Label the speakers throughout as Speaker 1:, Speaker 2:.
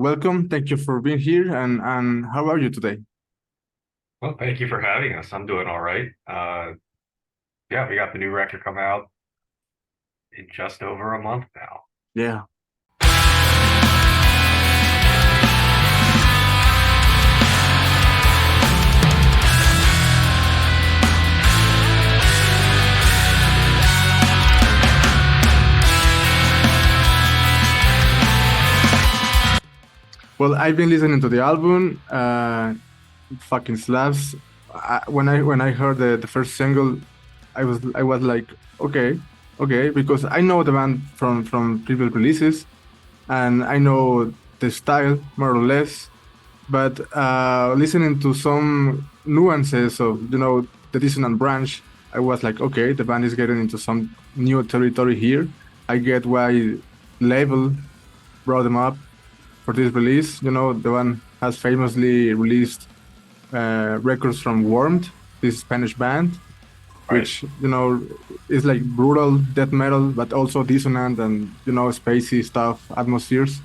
Speaker 1: Welcome. Thank you for being here. And how are you today?
Speaker 2: Well, thank you for having us. I'm doing all right. Yeah, we got the new record come out in just over a month now.
Speaker 1: Yeah. Well, I've been listening to the album. It fucking slaps. When I heard the first single, I was like, okay, okay, because I know the band from previous releases, and I know the style more or less. But listening to some nuances of the dissonant branch, I was like, okay, the band is getting into some new territory here. I get why label brought them up for this release. The one has famously released records from Wormed, this Spanish band,
Speaker 2: Right.
Speaker 1: which is like brutal death metal, but also dissonant and spacey stuff, atmospheres.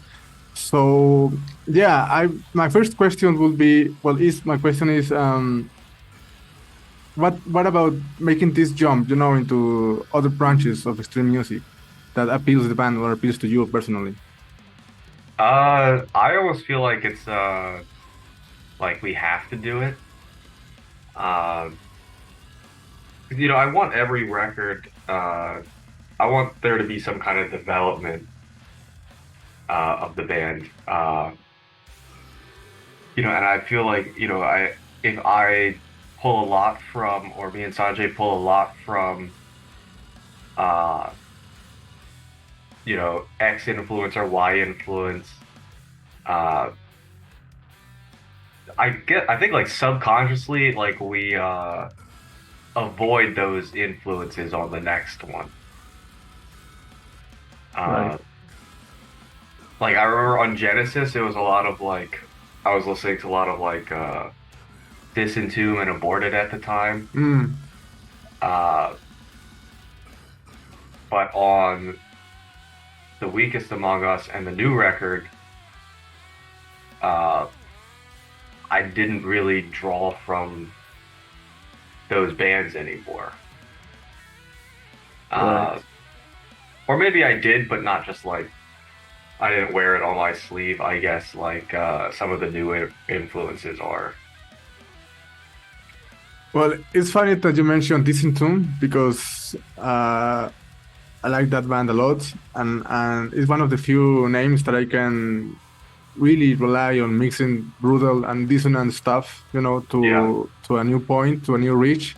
Speaker 1: So yeah, I my first question would be, well, is my question is, what about making this jump, into other branches of extreme music that appeals to the band or appeals to you personally?
Speaker 2: I almost feel like it's like we have to do it. 'Cause, I want every record. I want there to be some kind of development of the band. And I feel like I if I pull a lot from, or me and Sanjay pull a lot from, uh, X influence or Y influence. Uh, I think like subconsciously, like we avoid those influences on the next one.
Speaker 1: Right.
Speaker 2: Uh, like I remember on Genesis, it was a lot of like I was listening to a lot of like Dissonant and Aborted at the time.
Speaker 1: Mm,
Speaker 2: Uh, but on The Weakest Among Us and the new record, uh, I didn't really draw from those bands anymore.
Speaker 1: right.
Speaker 2: Uh, or maybe I did, but not just like I didn't wear it on my sleeve. I guess like some of the new influences are.
Speaker 1: Well, it's funny that you mentioned Dissonant because I like that band a lot, and it's one of the few names that I can really rely on mixing brutal and dissonant stuff,
Speaker 2: Yeah.
Speaker 1: to a new point, to a new reach.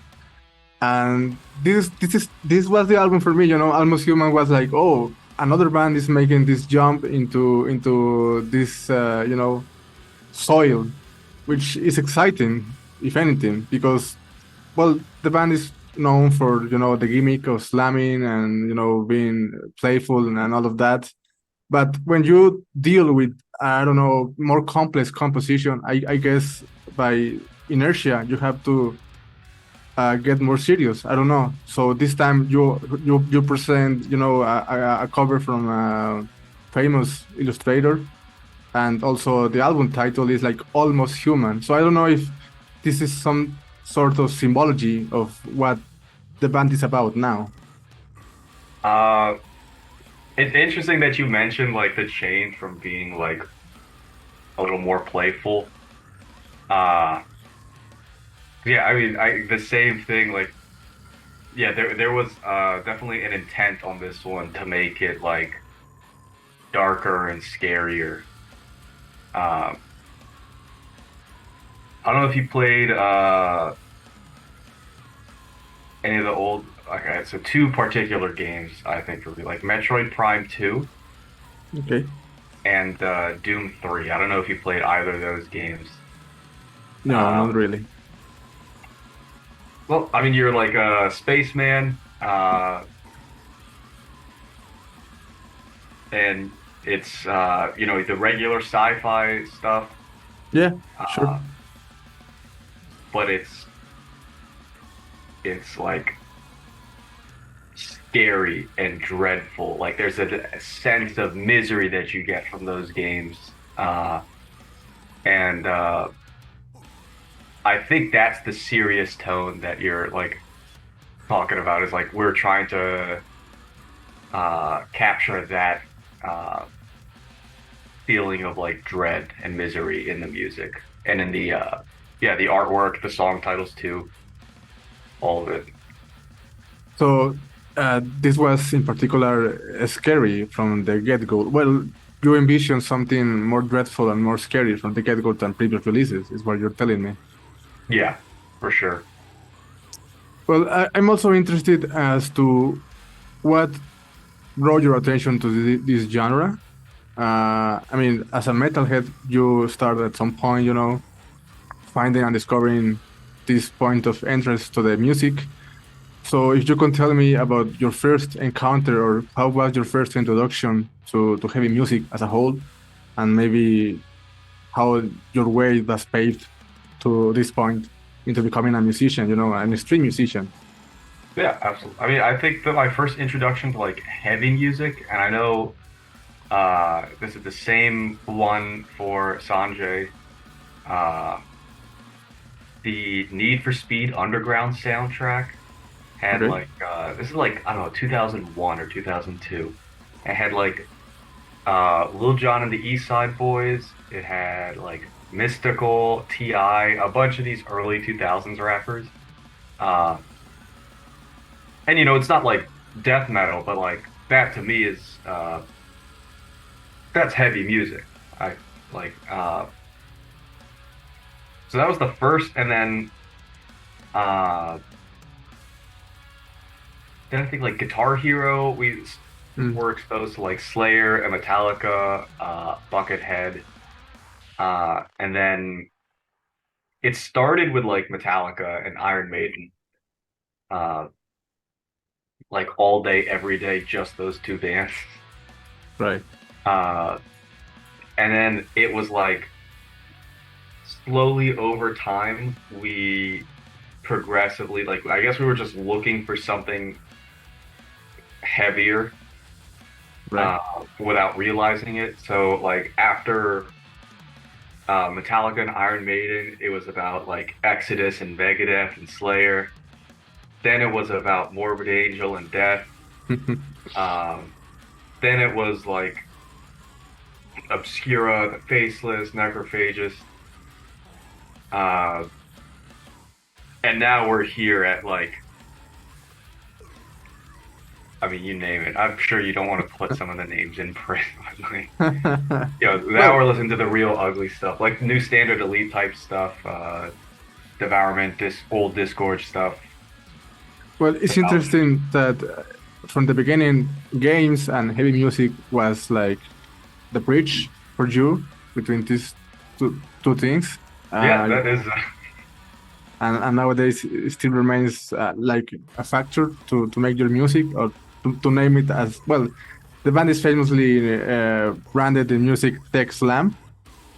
Speaker 1: And this was the album for me. Almost Human was like, oh, another band is making this jump into this soil, which is exciting, if anything, because, well, the band is known for the gimmick of slamming and being playful and all of that. But when you deal with, I don't know, more complex composition, I guess by inertia you have to get more serious. I don't know. So this time you present a cover from a famous illustrator, and also the album title is like Almost Human. So I don't know if this is some sort of symbology of what the band is about now.
Speaker 2: Uh, it's interesting that you mentioned like the change from being like a little more playful. Uh, yeah, I mean, I the same thing. Like, yeah, there was definitely an intent on this one to make it like darker and scarier. Um, I don't know if you played any of the old. Okay, so two particular games I think would be like Metroid Prime 2
Speaker 1: Okay.
Speaker 2: and Doom 3. I don't know if you played either of those games.
Speaker 1: No, not
Speaker 2: Um,
Speaker 1: really.
Speaker 2: well, I mean, you're like a spaceman, and it's the regular sci-fi stuff,
Speaker 1: Yeah, sure.
Speaker 2: uh, but it's like scary and dreadful. Like there's a sense of misery that you get from those games. Uh, and I think that's the serious tone that you're like talking about is like we're trying to capture that uh, feeling of like dread and misery in the music and in the yeah, the artwork, the song titles too, all of it.
Speaker 1: So this was in particular scary from the get-go. Well, you envision something more dreadful and more scary from the get-go than previous releases, is what you're telling me.
Speaker 2: Yeah, for sure.
Speaker 1: Well, I'm also interested as to what brought your attention to this genre. I mean, as a metalhead, you started at some point, finding and discovering this point of interest to the music. So if you can tell me about your first encounter or how was your first introduction to heavy music as a whole, and maybe how your way was paved to this point into becoming a musician, an extreme musician.
Speaker 2: Yeah, absolutely. I mean, I think that my first introduction to like heavy music, and I know this is the same one for Sanjay, uh, the Need for Speed Underground soundtrack had
Speaker 1: Okay.
Speaker 2: like this is like I don't know 2001 or 2002. It had like Lil Jon and the East Side Boys. It had like Mystical, T.I., a bunch of these early 2000s rappers. Uh, and you know, it's not like death metal, but like that to me is that's heavy music. I like so that was the first, and uh then I think like Guitar Hero, we
Speaker 1: Mm,
Speaker 2: were exposed to like Slayer and Metallica, Buckethead, and then it started with like Metallica and Iron Maiden, uh, like all day, every day, just those two bands.
Speaker 1: right.
Speaker 2: Uh, and then it was like slowly over time, we progressively, like, I guess we were just looking for something heavier
Speaker 1: Right.
Speaker 2: without realizing it. So, like, after Metallica and Iron Maiden, it was about like Exodus and Megadeth and Slayer. Then it was about Morbid Angel and Death. Um, then it was like Obscura, the Faceless, Necrophagist. Uh, and now we're here at like, I mean, you name it. I'm sure you don't want to put some of the names in print, but like, you know, now
Speaker 1: Well,
Speaker 2: we're listening to the real ugly stuff, like New Standard Elite type stuff, Devourment, old Discord stuff.
Speaker 1: well, it's interesting that from the beginning, games and heavy music was like the bridge for you between these two things.
Speaker 2: Yeah,
Speaker 1: Uh,
Speaker 2: that is.
Speaker 1: and nowadays it still remains like a factor to make your music or to name it as well. The band is famously branded in music Tech Slam,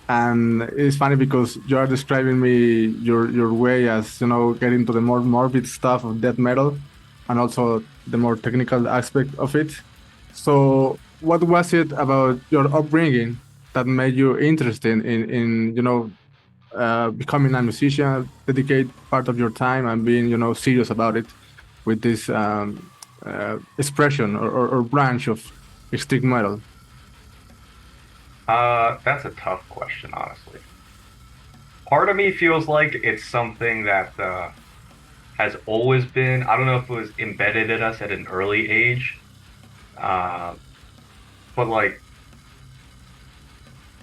Speaker 1: and it's funny because you are describing me your way as getting to the more morbid stuff of death metal, and also the more technical aspect of it. So, what was it about your upbringing that made you interested in becoming a musician, dedicate part of your time and being serious about it with this expression or branch of extreme metal?
Speaker 2: That's a tough question, honestly. Part of me feels like it's something that has always been, I don't know if it was embedded in us at an early age, uh, but like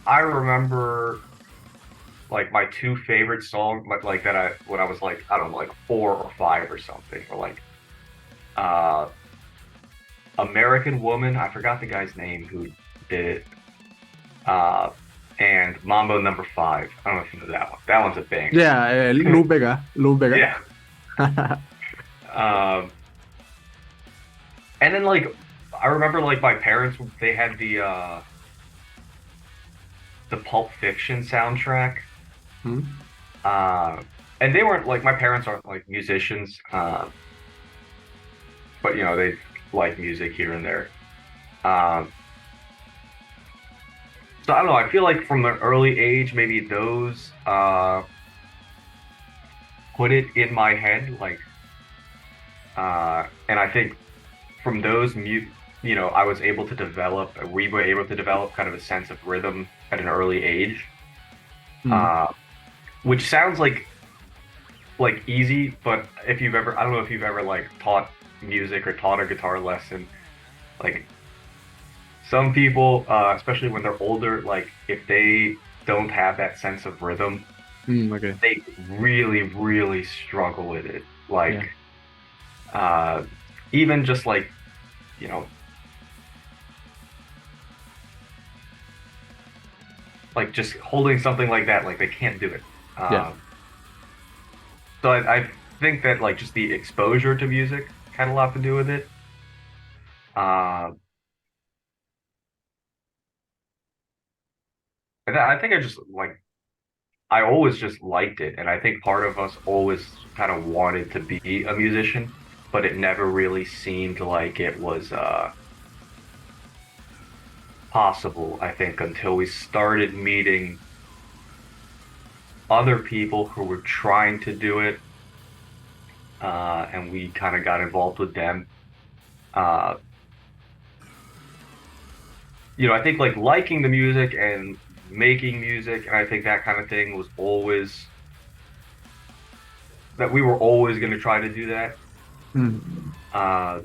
Speaker 2: I remember like my two favorite songs, like that I when I was like I don't know, like 4 or 5 or something, or like uh, American Woman. I forgot the guy's name who did it. Uh, and Mambo Number Five. I don't know if you know that one. That one's a banger.
Speaker 1: Yeah, Lou Bega, Lou Bega.
Speaker 2: Yeah. Um, and then like I remember like my parents they had the Pulp Fiction soundtrack.
Speaker 1: Hmm?
Speaker 2: Uh, and they weren't like my parents aren't like musicians, but you know they like music here and there. Um, So I don't know. I feel like from an early age, maybe those put it in my head, like, and I think from those I was able to develop. We were able to develop kind of a sense of rhythm at an early age,
Speaker 1: Mm.
Speaker 2: uh, which sounds like easy, but if you've ever, I don't know if you've ever like taught music or taught a guitar lesson, like some people, especially when they're older, like if they don't have that sense of rhythm,
Speaker 1: Okay.
Speaker 2: they really, really struggle with it.
Speaker 1: Yeah.
Speaker 2: Like, uh, even just you know, like just holding something like that, like they can't do it.
Speaker 1: Yeah.
Speaker 2: So I think that like just the exposure to music had a lot to do with it. Uh, I think I just like I always just liked it, and I think part of us always kind of wanted to be a musician, but it never really seemed like it was possible. I think until we started meeting other people who were trying to do it, and we kind of got involved with them. Uh, I think like liking the music and making music, and I think that kind of thing was always that we were always going to try to do that.
Speaker 1: Mm.
Speaker 2: Uh,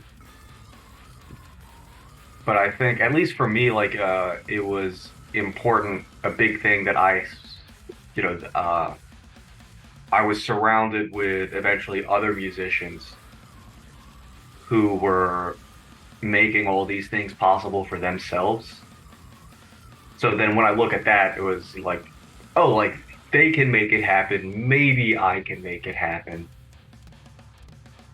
Speaker 2: but I think, at least for me, like it was important, a big thing that you know, uh, I was surrounded with eventually other musicians who were making all these things possible for themselves. So then when I look at that, it was like, oh, like they can make it happen. Maybe I can make it happen.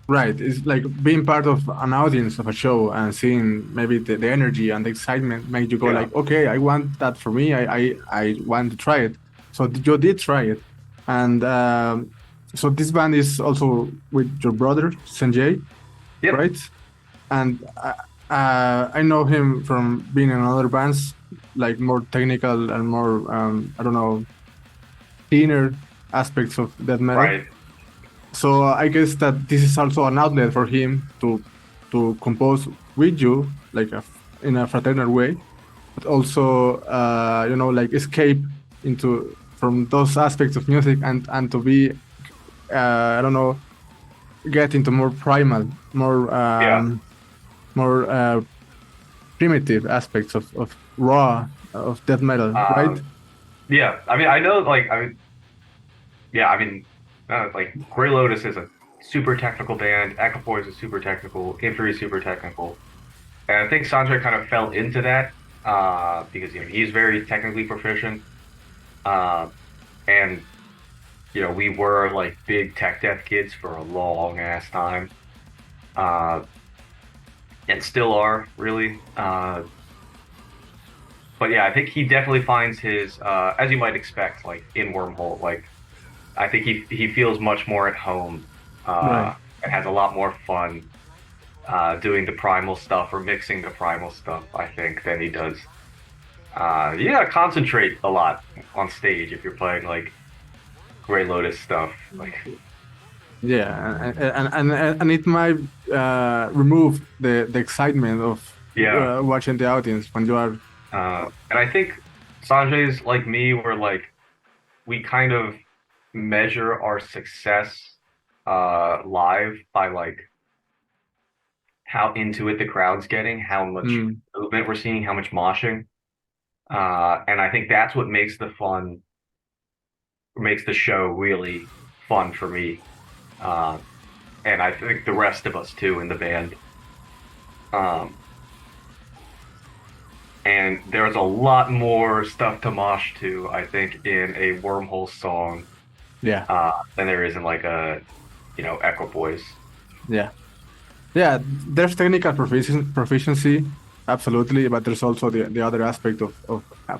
Speaker 1: Right. It's like being part of an audience of a show and seeing maybe the energy and the excitement make you go
Speaker 2: Yeah,
Speaker 1: like, okay, I want that for me. I want to try it. So you did try it. And so this band is also with your brother, Sanjay,
Speaker 2: yep,
Speaker 1: right? And I know him from being in other bands, like more technical and more, I don't know, thinner aspects of death metal.
Speaker 2: right.
Speaker 1: So I guess that this is also an outlet for him to compose with you, like in a fraternal way, but also like escape into from those aspects of music and to be I don't know, get into more primal,
Speaker 2: Yeah.
Speaker 1: more primitive aspects of raw of death metal, right?
Speaker 2: Um, yeah. I mean, I know, like, yeah, I mean, like, Grey Lotus is a super technical band. Apoya is a super technical. Inferi is super technical. And I think Sanjay kind of fell into that because, he's very technically proficient. Uh, and, we were like big tech death kids for a long ass time. Uh, and still are, really. But yeah, I think he definitely finds his, as you might expect, like in Wormhole, like I think he feels much more at home,
Speaker 1: Right.
Speaker 2: and has a lot more fun doing the primal stuff or mixing the primal stuff, I think, than he does. You gotta concentrate a lot on stage if you're playing like Grey Lotus stuff. Like,
Speaker 1: Yeah, and it might remove the excitement of
Speaker 2: yeah.
Speaker 1: watching the audience when you are.
Speaker 2: And I think Sanjay's like me, where like we kind of measure our success live by like how into it the crowd's getting, how much
Speaker 1: Mm,
Speaker 2: movement we're seeing, how much moshing. And I think that's what makes the show really fun for me. Uh, and I think the rest of us too in the band. Um, and there's a lot more stuff to mosh to, I think, in a Wormhole song
Speaker 1: yeah,
Speaker 2: than there is in like Echo Boys.
Speaker 1: yeah, yeah. There's technical proficiency, absolutely, but there's also the other aspect of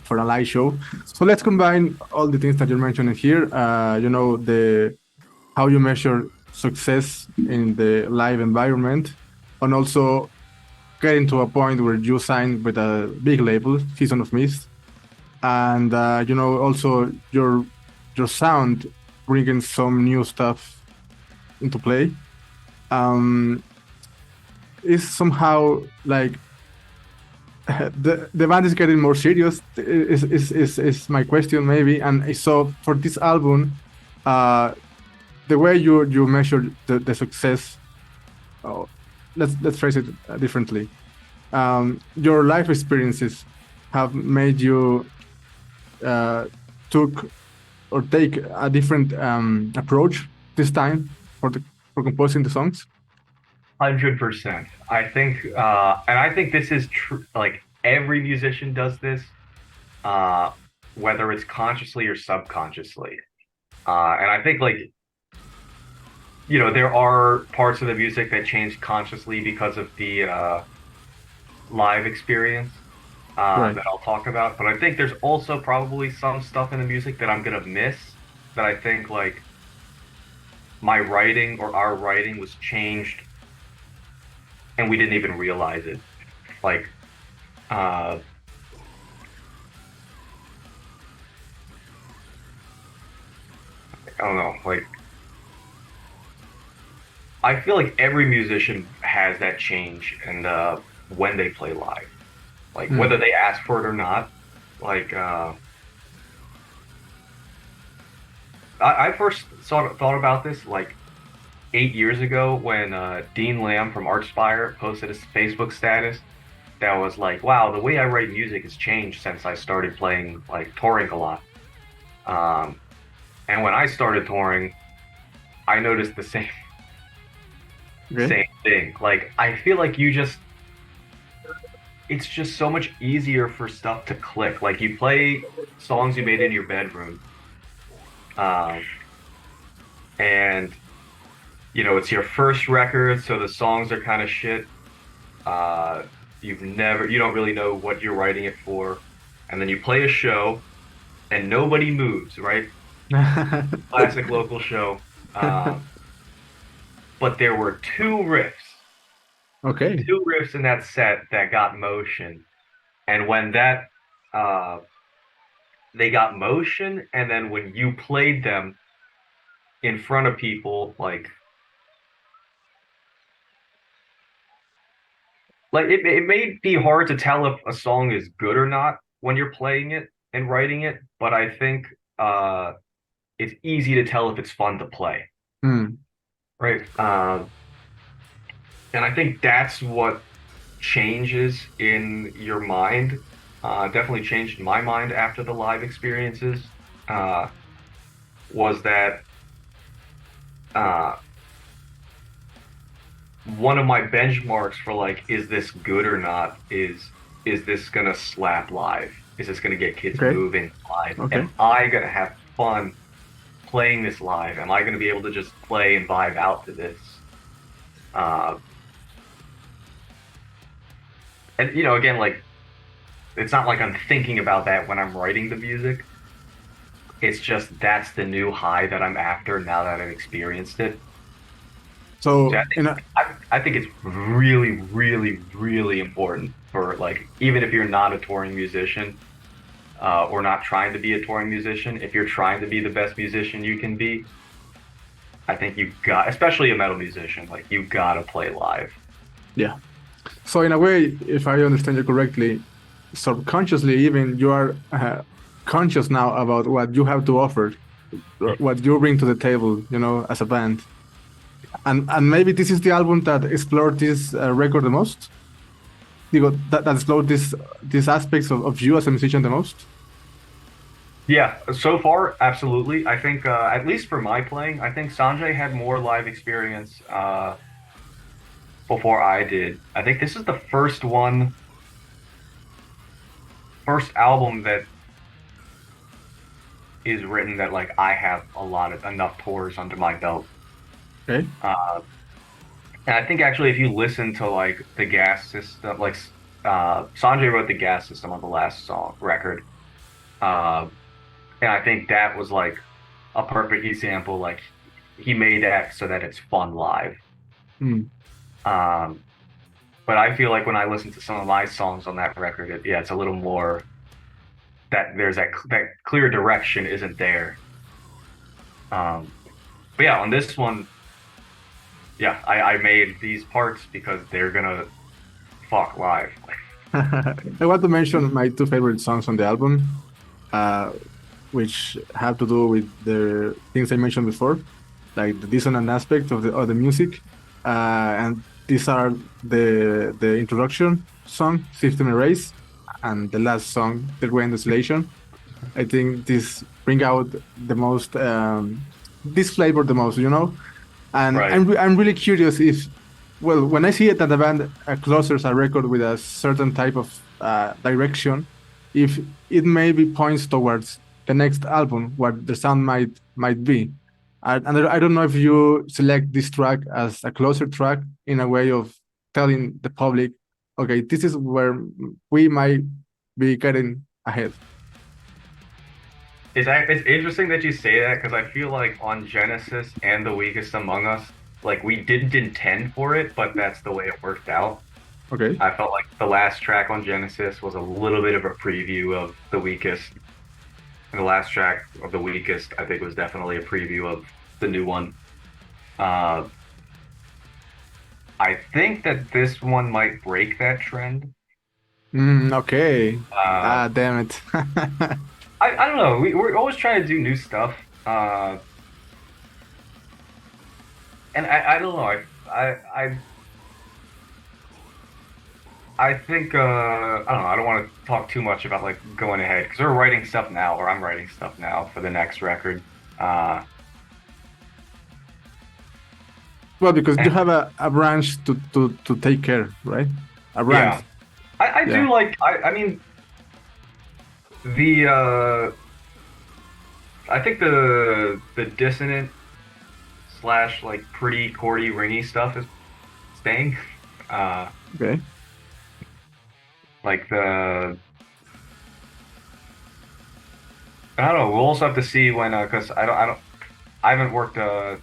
Speaker 1: for a live show. So let's combine all the things that you're mentioning here. The how you measure success in the live environment, and also getting to a point where you sign with a big label, Season of Mist. and also your sound bringing some new stuff into play. Um, is somehow like the band is getting more serious. Is my question maybe? And so for this album, uh, the way you measure the success, oh, let's phrase it differently. Your life experiences have made you took or take a different approach this time for composing the songs.
Speaker 2: 100%. I think, and I think this is true. Like every musician does this, uh, whether it's consciously or subconsciously. And I think, like, there are parts of the music that change consciously because of the live experience
Speaker 1: Right.
Speaker 2: that I'll talk about. But I think there's also probably some stuff in the music that I'm gonna miss that I think like my writing or our writing was changed and we didn't even realize it. Like, uh, I don't know, like I feel like every musician has that change and when they play live, like
Speaker 1: Mm.
Speaker 2: whether they ask for it or not. Like I first thought about this like 8 years ago when Dean Lamb from Archspire posted a Facebook status that was like, "Wow, the way I write music has changed since I started playing like touring a lot." Um, and when I started touring, I noticed the same
Speaker 1: Okay.
Speaker 2: same thing. Like I feel like it's just so much easier for stuff to click. Like you play songs you made in your bedroom, um, and it's your first record, so the songs are kind of shit. You don't really know what you're writing it for, and then you play a show and nobody moves, right? Classic local show. Um, but there were
Speaker 1: Okay.
Speaker 2: two riffs in that set that got motion, and when that uh, they got motion, and then when you played them in front of people, like it may be hard to tell if a song is good or not when you're playing it and writing it, but I think uh, it's easy to tell if it's fun to play,
Speaker 1: Mm.
Speaker 2: right? And I think that's what changes in your mind. Definitely changed my mind after the live experiences. Uh, was that uh, one of my benchmarks for like, is this good or not? Is this gonna slap live? Is this gonna get kids
Speaker 1: Okay.
Speaker 2: moving live?
Speaker 1: Okay.
Speaker 2: Am I gonna have fun playing this live? Am I gonna be able to just play and vibe out to this? Uh, and again, like it's not like I'm thinking about that when I'm writing the music. It's just that's the new high that I'm after now that I've experienced it. So
Speaker 1: So
Speaker 2: I think I think it's really, really, really important for like even if you're not a touring musician or not trying to be a touring musician, if you're trying to be the best musician you can be, I think you got, especially a metal musician, like you gotta play live.
Speaker 1: yeah. So in a way, if I understand you correctly, subconsciously even you are conscious now about what you have to offer, what you bring to the table, as a band. And maybe this is the album that explored this record the most. Digo, that explored these aspects of you as a musician the most.
Speaker 2: Yeah, so far, absolutely. I think at least for my playing, I think Sanjay had more live experience before I did. I think this is the first album that is written that like I have a lot of enough tours under my belt.
Speaker 1: Okay.
Speaker 2: Uh, and I think actually if you listen to like the gas system, like Sanjay wrote the gas system on the last song record. Uh, and I think that was like a perfect example. Like he made that so that it's fun live.
Speaker 1: Mm.
Speaker 2: Um, but I feel like when I listen to some of my songs on that record, yeah, it's a little more. that there's that clear direction isn't there. But yeah, on this one, yeah, I made these parts because they're gonna fuck live.
Speaker 1: I want to mention my two favorite songs on the album, uh, which have to do with the things I mentioned before, like the dissonant aspect of the music, and these are the introduction song, System Erase, and the last song, The Grand Desolation. I think this bring out the most, this flavor the most, you know. And
Speaker 2: Right.
Speaker 1: I'm really curious if, well, when I see it that the band closes a record with a certain type of direction, if it maybe points towards the next album, what the sound might be. And I don't know if you select this track as a closer track in a way of telling the public, okay, this is where we might be getting ahead.
Speaker 2: It's interesting that you say that because I feel like on Genesis and The Weakest Among Us, like we didn't intend for it, but that's the way it worked out.
Speaker 1: Okay.
Speaker 2: I felt like the last track on Genesis was a little bit of a preview of The Weakest. And the last track of The Weakest, I think, was definitely a preview of the new one. Uh, I think that this one might break that trend.
Speaker 1: Okay.
Speaker 2: Uh,
Speaker 1: Ah, damn it.
Speaker 2: I don't know. We're always trying to do new stuff. And I don't know. I think I don't know. I don't want to talk too much about like going ahead because we're writing stuff now, or I'm writing stuff now for the next record. Uh,
Speaker 1: Well, because you
Speaker 2: and
Speaker 1: have a branch to take care, right? A
Speaker 2: yeah,
Speaker 1: branch.
Speaker 2: I
Speaker 1: Yeah.
Speaker 2: do like. I mean the I think the dissonant slash like pretty chordy ringy stuff is staying. Uh,
Speaker 1: Okay.
Speaker 2: like the I don't know. We'll also have to see when because I haven't worked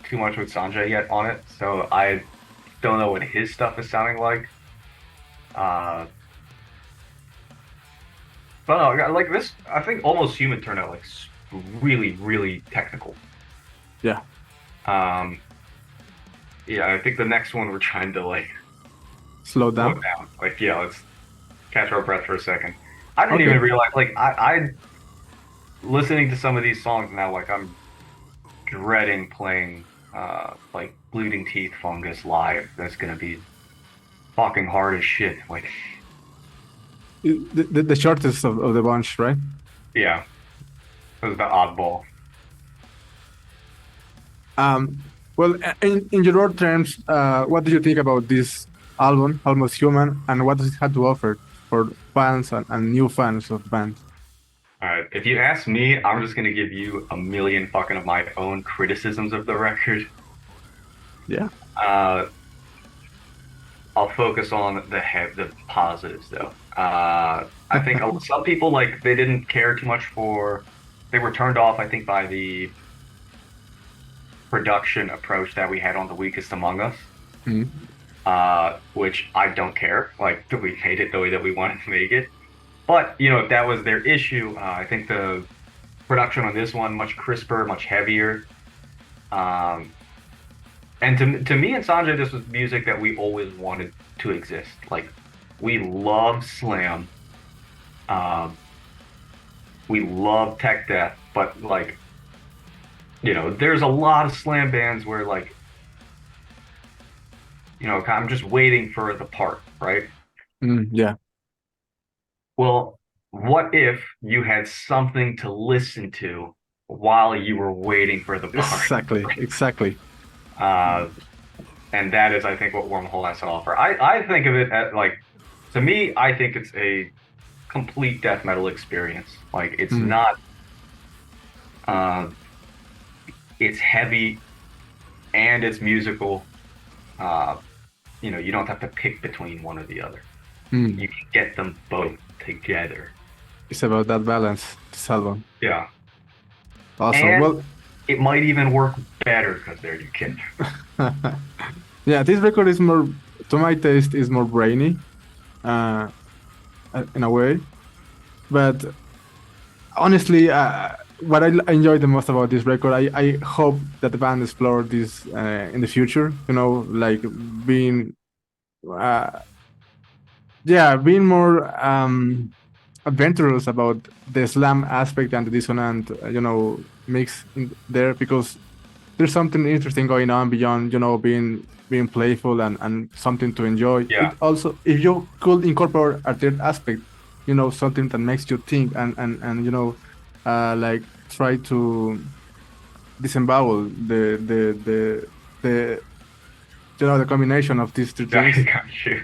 Speaker 2: too much with Sanjay yet on it, so I don't know what his stuff is sounding like. Uh, but no, like this, I think Almost Human turned out like really, really technical.
Speaker 1: Yeah.
Speaker 2: Um, yeah, I think the next one we're trying to like
Speaker 1: Slow
Speaker 2: slow
Speaker 1: down.
Speaker 2: down. Like, yeah, let's catch our breath for a second. I didn't even
Speaker 1: Okay.
Speaker 2: realize, like, I listening to some of these songs now, like, I'm dreading playing, like, Bleeding Teeth Fungus live. That's gonna be fucking hard as shit. Like,
Speaker 1: The shortest of the bunch, right?
Speaker 2: yeah, it was the oddball.
Speaker 1: Um. Well, in your own terms, what do you think about this album, Almost Human, and what does it have to offer for fans and new fans of the band?
Speaker 2: All right, if you ask me, I'm just gonna give you a million fucking of my own criticisms of the record.
Speaker 1: Yeah.
Speaker 2: Uh, I'll focus on the positives though. I think some people like they didn't care too much for. They were turned off, I think, by the production approach that we had on The Weakest Among Us,
Speaker 1: Mhm.
Speaker 2: which I don't care. Like we made it the way that we wanted to make it. But you know, if that was their issue, I think the production on this one much crisper, much heavier. Um, and to me and Sanjay, this was music that we always wanted to exist. Like we love slam, um, we love tech death, but like you know, there's a lot of slam bands where like you know, I'm just waiting for the part, right?
Speaker 1: Yeah.
Speaker 2: Well, what if you had something to listen to while you were waiting for the part?
Speaker 1: Exactly. Exactly.
Speaker 2: Uh, and that is, I think, what Wormhole has to offer. I think of it as like, to me, I think it's a complete death metal experience. Like, it's
Speaker 1: Mm.
Speaker 2: not, uh, it's heavy and it's musical. Uh, you know, you don't have to pick between one or the other.
Speaker 1: Mm.
Speaker 2: You can get them both together.
Speaker 1: It's about that balance, this album.
Speaker 2: Yeah.
Speaker 1: Awesome.
Speaker 2: And
Speaker 1: Well,
Speaker 2: it might even work better because they're together.
Speaker 1: yeah, this record is more, to my taste, is more brainy, uh, in a way. But honestly, what I enjoy the most about this record, I hope that the band explore this in the future. You know, like being, uh, yeah, being more adventurous about the slam aspect and the dissonant, mix in there, because there's something interesting going on beyond, being playful and something to enjoy.
Speaker 2: Yeah,
Speaker 1: It also, if you could incorporate a third aspect, something that makes you think and like try to disembowel the the combination of these two
Speaker 2: got
Speaker 1: things.
Speaker 2: you.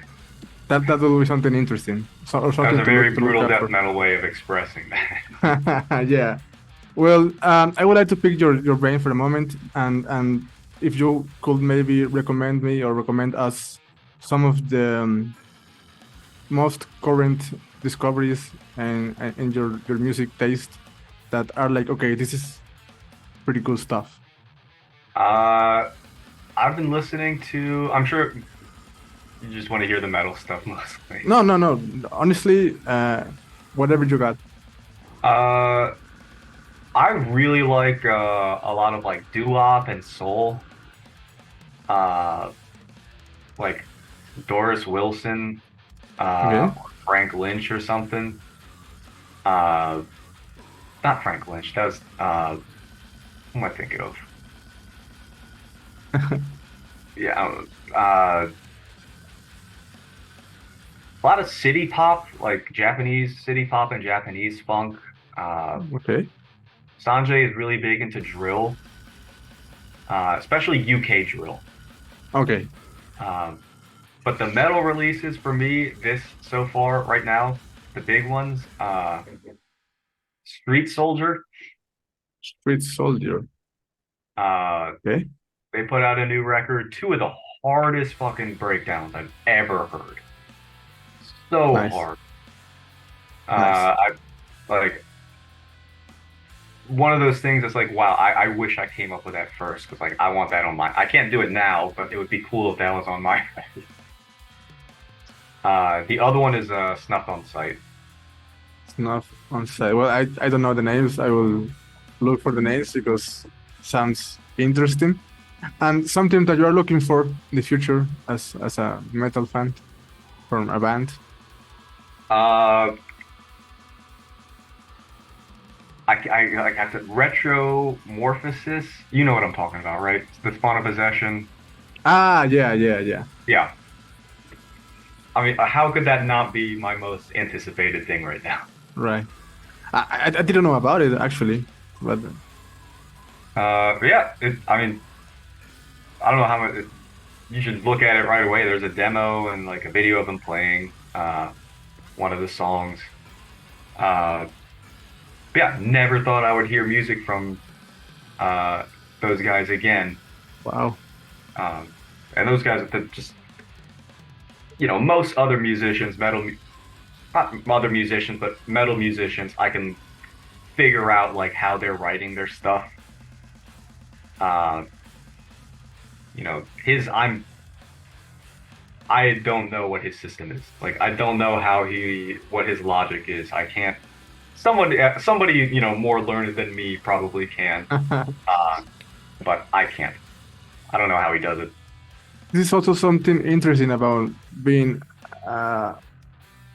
Speaker 1: That will be something interesting, or
Speaker 2: That was
Speaker 1: something
Speaker 2: a
Speaker 1: to
Speaker 2: very
Speaker 1: look
Speaker 2: brutal
Speaker 1: out
Speaker 2: death
Speaker 1: for.
Speaker 2: metal way of expressing that.
Speaker 1: Yeah. Well, I would like to pick your brain for a moment, and if you could maybe recommend me or recommend us some of the most current discoveries and in your music taste that are like, okay, this is pretty cool stuff.
Speaker 2: Uh, I've been listening to. I'm sure you just want to hear the metal stuff mostly.
Speaker 1: No, no, no. Honestly, whatever you got.
Speaker 2: Uh, I really like a lot of like doo-wop and soul. Uh, like Doris Wilson,
Speaker 1: Okay.
Speaker 2: or Frank Lynch or something. Uh, Not Frank Lynch. That was who am I thinking of? Yeah, a lot of city pop, like Japanese city pop and Japanese funk. Uh,
Speaker 1: Okay.
Speaker 2: Sanjay is really big into drill, especially UK drill.
Speaker 1: Okay.
Speaker 2: Um, but the metal releases for me, this so far right now, the big ones, Street Soldier.
Speaker 1: Street Soldier.
Speaker 2: Uh,
Speaker 1: Okay.
Speaker 2: they put out a new record, two of the hardest fucking breakdowns I've ever heard. So
Speaker 1: Nice.
Speaker 2: hard.
Speaker 1: Nice.
Speaker 2: I like one of those things that's like, wow, I wish I came up with that first because like I want that on my. I can't do it now, but it would be cool if that was on my. The other one is Snuff on Sight.
Speaker 1: Snuff on site. Well, I don't know the names. I will look for the names because sounds interesting and something that you are looking for in the future as a metal fan from a band.
Speaker 2: Uh, I have to retromorphosis. You know what I'm talking about, right? It's the Spawn of Possession.
Speaker 1: Ah, yeah, yeah, yeah.
Speaker 2: Yeah. I mean, how could that not be my most anticipated thing right now?
Speaker 1: Right. I didn't know about it actually, but
Speaker 2: But yeah, I mean, I don't know how much. You should look at it right away. There's a demo and like a video of them playing one of the songs. Uh, but yeah, never thought I would hear music from uh, those guys again.
Speaker 1: wow.
Speaker 2: Um, and those guys are just, most other musicians, not other musicians, but metal musicians, I can figure out like how they're writing their stuff. Uh, his, I don't know what his system is. Like, I don't know what his logic is. I can't. Somebody, more learned than me probably can, uh, but I can't. I don't know how he does it.
Speaker 1: This is also something interesting about being uh,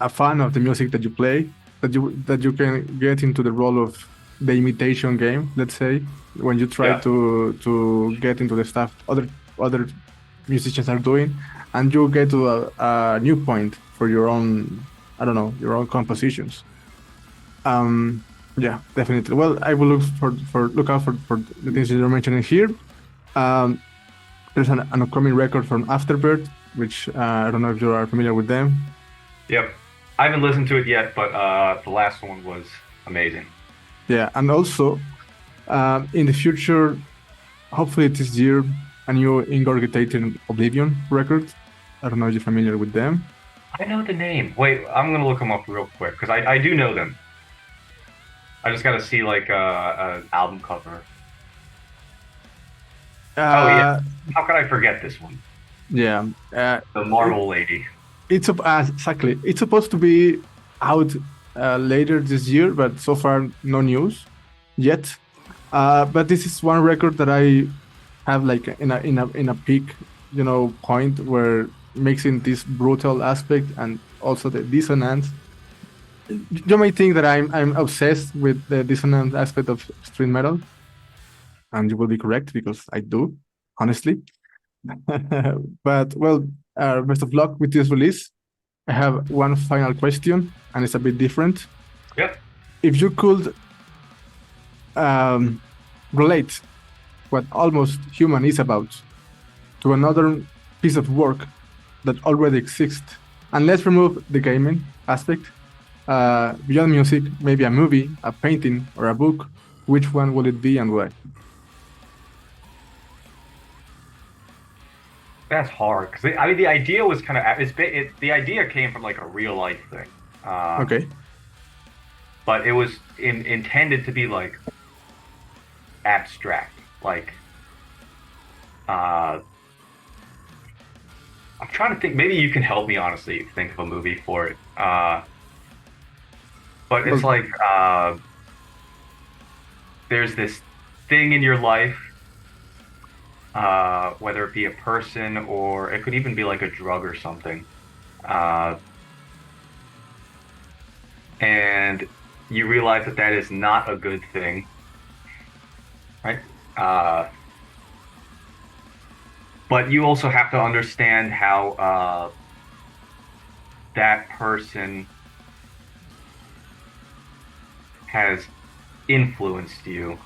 Speaker 1: a fan of the music that you play, that you can get into the role of the imitation game. Let's say when you try
Speaker 2: Yeah,
Speaker 1: to get into the stuff other musicians are doing, and you get to a new point for your own, I don't know, your own compositions. Um, yeah, definitely. Well, I will look out for the things that you're mentioning here. Um, there's an upcoming record from Afterbirth, which I don't know if you are familiar with them.
Speaker 2: yep. I haven't listened to it yet, but the last one was amazing.
Speaker 1: Yeah, and also in the future, hopefully this year, a new Ingurgitated Oblivion record. I don't know if you're familiar with them.
Speaker 2: I know the name. Wait, I'm gonna look them up real quick because I do know them. I just gotta see like an album cover. Oh yeah,
Speaker 1: Uh,
Speaker 2: how could I forget this one?
Speaker 1: yeah,
Speaker 2: The
Speaker 1: it,
Speaker 2: Marble Lady.
Speaker 1: exactly. It's supposed to be out later this year, but so far no news yet. But this is one record that I have like in a peak, point where mixing this brutal aspect and also the dissonance. You may think that I'm obsessed with the dissonant aspect of street metal, and you will be correct because I do, honestly. But well, best of luck with this release. I have one final question, and it's a bit different.
Speaker 2: Yep.
Speaker 1: If you could um, relate what Almost Human is about to another piece of work that already exists, and let's remove the gaming aspect, beyond music, maybe a movie, a painting, or a book, which one will it be and why?
Speaker 2: That's hard because I mean the idea was kind of the idea came from like a real life thing,
Speaker 1: Okay.
Speaker 2: but it was intended to be like abstract. Like, I'm trying to think. Maybe you can help me honestly think of a movie for it. But it's
Speaker 1: Well,
Speaker 2: like there's this thing in your life, whether it be a person or it could even be like a drug or something. Uh, and you realize that that is not a good thing, right? Uh, but you also have to understand how that person has influenced you.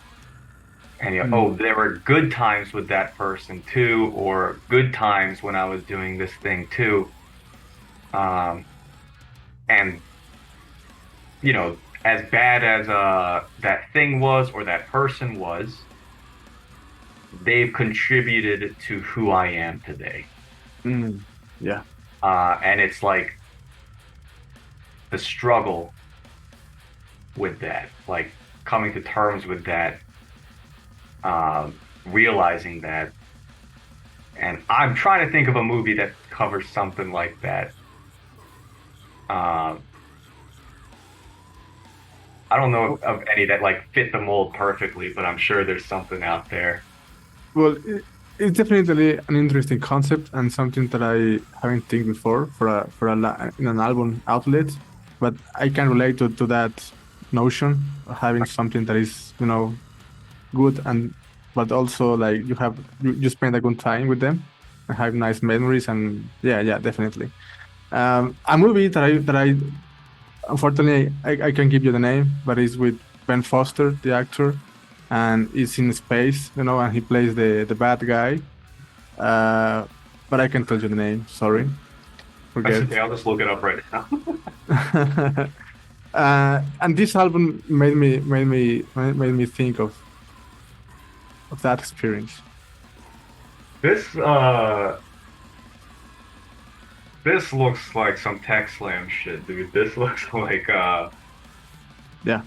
Speaker 2: And you know, oh,
Speaker 1: mm,
Speaker 2: there were good times with that person too, or good times when I was doing this thing too. And you know, as bad as that thing was or that person was, they've contributed to who I am today.
Speaker 1: mm, yeah.
Speaker 2: And it's like the struggle with that, like coming to terms with that, realizing that. And I'm trying to think of a movie that covers something like that. Um, I don't know
Speaker 1: Oh,
Speaker 2: of any that like fit the mold perfectly, but I'm sure there's something out there.
Speaker 1: well, it's definitely an interesting concept and something that I haven't think before in an album outlet. But I can relate to that notion of having something that is good, and but also like you spend a good time with them and have nice memories, and yeah, definitely. A movie that I unfortunately I can give you the name, but it's with Ben Foster, the actor, and it's in space, and he plays the bad guy. Uh, but I can tell you the name. Sorry,
Speaker 2: That's
Speaker 1: forget.
Speaker 2: okay. I'll just look it up right now.
Speaker 1: And this album made me think of that experience.
Speaker 2: This this looks like some tech slam shit, dude. This looks like
Speaker 1: Yeah,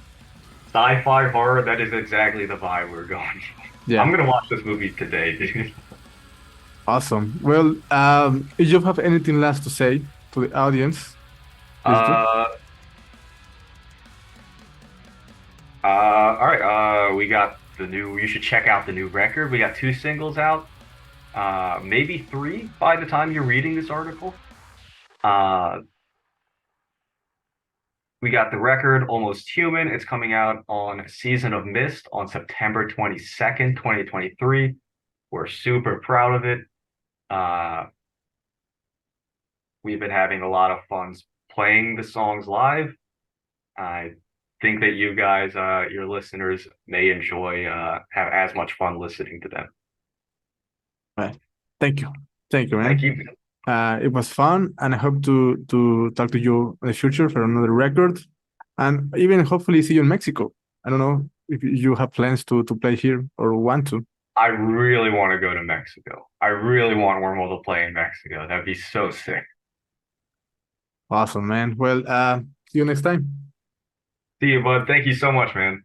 Speaker 2: sci-fi horror. That is exactly the vibe we're going. I'm
Speaker 1: yeah,
Speaker 2: gonna watch this movie today, dude.
Speaker 1: awesome. Well, if you have anything last to say to the audience, please do.
Speaker 2: Uh, all right. We got the new. You should check out the new record. We got two singles out. Maybe three by the time you're reading this article. Uh, we got the record Almost Human. It's coming out on Season of Mist on September 22nd, 2023. We're super proud of it. Uh, we've been having a lot of fun playing the songs live. I think that you guys, your listeners, may enjoy have as much fun listening to them.
Speaker 1: Right. Thank you, thank you,
Speaker 2: Thank
Speaker 1: man.
Speaker 2: you.
Speaker 1: It was fun, and I hope to talk to you in the future for another record, and even hopefully see you in Mexico. I don't know if you have plans to play here or want to.
Speaker 2: I really want to go to Mexico. I really want Wormhole to play in Mexico. That'd be so sick.
Speaker 1: Awesome, man. Well, see you next time.
Speaker 2: See you, bud. Thank you so much, man.